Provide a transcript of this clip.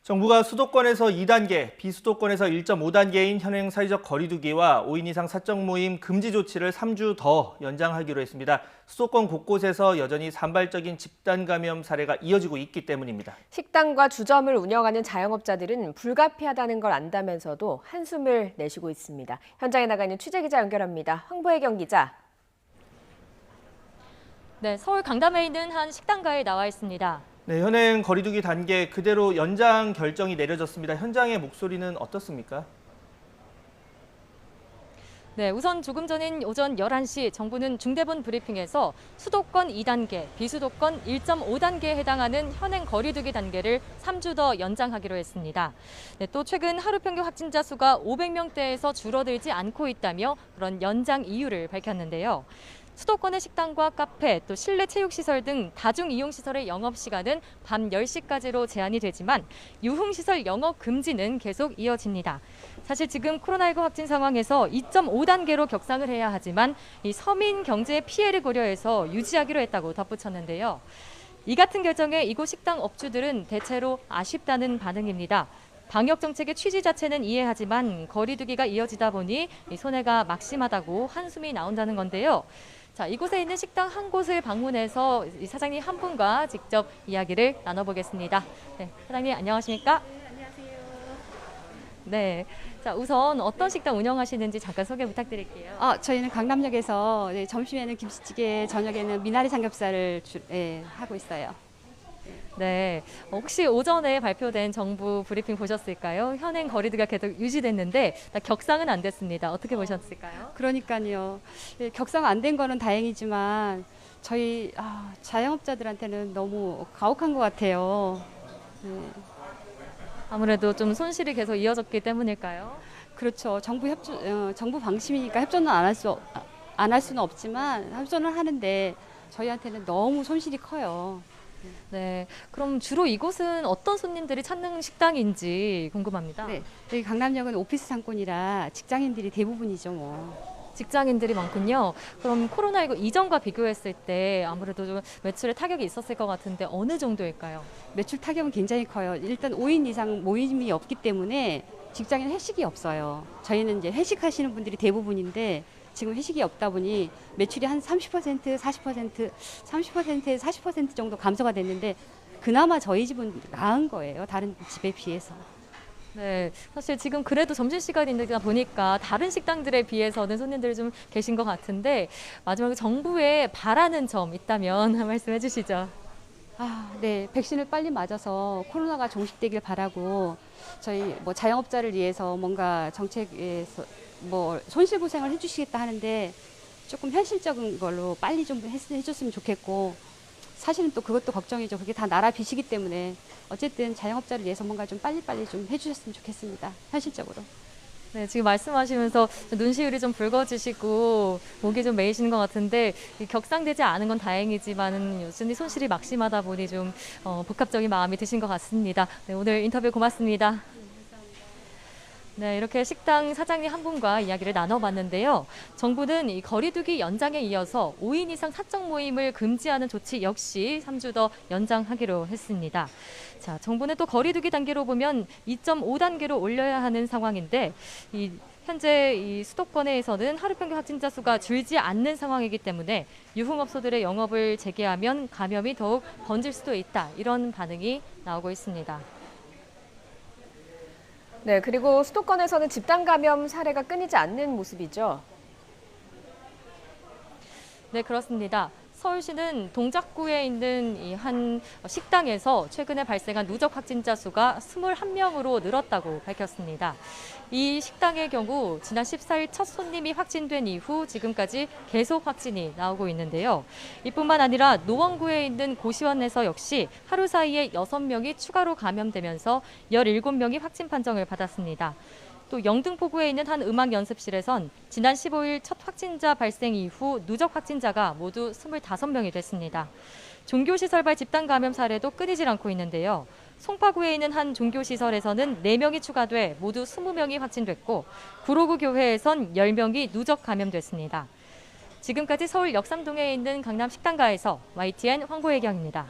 정부가 수도권에서 2단계, 비수도권에서 1.5단계인 현행 사회적 거리 두기와 5인 이상 사적 모임 금지 조치를 3주 더 연장하기로 했습니다. 수도권 곳곳에서 여전히 산발적인 집단 감염 사례가 이어지고 있기 때문입니다. 식당과 주점을 운영하는 자영업자들은 불가피하다는 걸 안다면서도 한숨을 내쉬고 있습니다. 현장에 나가 있는 취재기자 연결합니다. 황보혜경 기자. 네, 서울 강남에 있는 한 식당가에 나와 있습니다. 네, 현행 거리두기 단계 그대로 연장 결정이 내려졌습니다. 현장의 목소리는 어떻습니까? 네, 우선 조금 전인 오전 11시 정부는 중대본 브리핑에서 수도권 2단계, 비수도권 1.5단계에 해당하는 현행 거리두기 단계를 3주 더 연장하기로 했습니다. 네, 또 최근 하루 평균 확진자 수가 500명대에서 줄어들지 않고 있다며 그런 연장 이유를 밝혔는데요. 수도권의 식당과 카페, 또 실내 체육시설 등 다중이용시설의 영업시간은 밤 10시까지로 제한이 되지만 유흥시설 영업 금지는 계속 이어집니다. 사실 지금 코로나19 확진 상황에서 2.5단계로 격상을 해야 하지만 이 서민 경제의 피해를 고려해서 유지하기로 했다고 덧붙였는데요. 이 같은 결정에 이곳 식당 업주들은 대체로 아쉽다는 반응입니다. 방역 정책의 취지 자체는 이해하지만 거리두기가 이어지다 보니 손해가 막심하다고 한숨이 나온다는 건데요. 자, 이곳에 있는 식당 한 곳을 방문해서 사장님 한 분과 직접 이야기를 나눠보겠습니다. 네, 사장님 안녕하십니까? 네, 안녕하세요. 네, 자 우선 어떤 식당 운영하시는지 잠깐 소개 부탁드릴게요. 저희는 강남역에서 점심에는 김치찌개, 저녁에는 미나리 삼겹살을 하고 있어요. 네, 혹시 오전에 발표된 정부 브리핑 보셨을까요? 현행 거리두기가 계속 유지됐는데 격상은 안 됐습니다. 어떻게 보셨을까요? 그러니까요. 격상 안 된 거는 다행이지만 저희 자영업자들한테는 너무 가혹한 것 같아요. 네. 아무래도 좀 손실이 계속 이어졌기 때문일까요? 그렇죠. 정부 방침이니까 협조는 안 할 수는 없지만 협조는 하는데 저희한테는 너무 손실이 커요. 네, 그럼 주로 이곳은 어떤 손님들이 찾는 식당인지 궁금합니다. 네, 여기 강남역은 오피스 상권이라 직장인들이 대부분이죠, 뭐. 직장인들이 많군요. 그럼 코로나19 이전과 비교했을 때 아무래도 좀 매출에 타격이 있었을 것 같은데 어느 정도일까요? 매출 타격은 굉장히 커요. 일단 5인 이상 모임이 없기 때문에 직장인 회식이 없어요. 저희는 이제 회식하시는 분들이 대부분인데 지금 회식이 없다 보니 매출이 한 30%, 40%, 30%에서 40% 정도 감소가 됐는데 그나마 저희 집은 나은 거예요. 다른 집에 비해서. 네, 사실 지금 그래도 점심시간이다 보니까 다른 식당들에 비해서는 손님들이 좀 계신 것 같은데 마지막에 정부에 바라는 점 있다면 말씀해 주시죠. 네. 백신을 빨리 맞아서 코로나가 종식되길 바라고 저희 자영업자를 위해서 뭔가 정책에서 손실보상을 해주시겠다 하는데 조금 현실적인 걸로 빨리 좀 해줬으면 좋겠고 사실은 또 그것도 걱정이죠. 그게 다 나라 빚이기 때문에 어쨌든 자영업자를 위해서 뭔가 좀 빨리빨리 좀 해주셨으면 좋겠습니다. 현실적으로. 네, 지금 말씀하시면서 눈시울이 좀 붉어지시고 목이 좀 메이시는 것 같은데 격상되지 않은 건 다행이지만 여전히 손실이 막심하다 보니 좀 복합적인 마음이 드신 것 같습니다. 네, 오늘 인터뷰 고맙습니다. 네, 이렇게 식당 사장님 한 분과 이야기를 나눠봤는데요. 정부는 이 거리두기 연장에 이어서 5인 이상 사적 모임을 금지하는 조치 역시 3주 더 연장하기로 했습니다. 자, 정부는 또 거리두기 단계로 보면 2.5단계로 올려야 하는 상황인데 현재 이 수도권에서는 하루 평균 확진자 수가 줄지 않는 상황이기 때문에 유흥업소들의 영업을 재개하면 감염이 더욱 번질 수도 있다. 이런 반응이 나오고 있습니다. 네, 그리고 수도권에서는 집단 감염 사례가 끊이지 않는 모습이죠. 네, 그렇습니다. 서울시는 동작구에 있는 이 한 식당에서 최근에 발생한 누적 확진자 수가 21명으로 늘었다고 밝혔습니다. 이 식당의 경우 지난 14일 첫 손님이 확진된 이후 지금까지 계속 확진이 나오고 있는데요. 이뿐만 아니라 노원구에 있는 고시원에서 역시 하루 사이에 6명이 추가로 감염되면서 17명이 확진 판정을 받았습니다. 또 영등포구에 있는 한 음악 연습실에선 지난 15일 첫 확진자 발생 이후 누적 확진자가 모두 25명이 됐습니다. 종교시설발 집단 감염 사례도 끊이질 않고 있는데요. 송파구에 있는 한 종교시설에서는 4명이 추가돼 모두 20명이 확진됐고 구로구 교회에선 10명이 누적 감염됐습니다. 지금까지 서울 역삼동에 있는 강남 식당가에서 YTN 황보혜경입니다.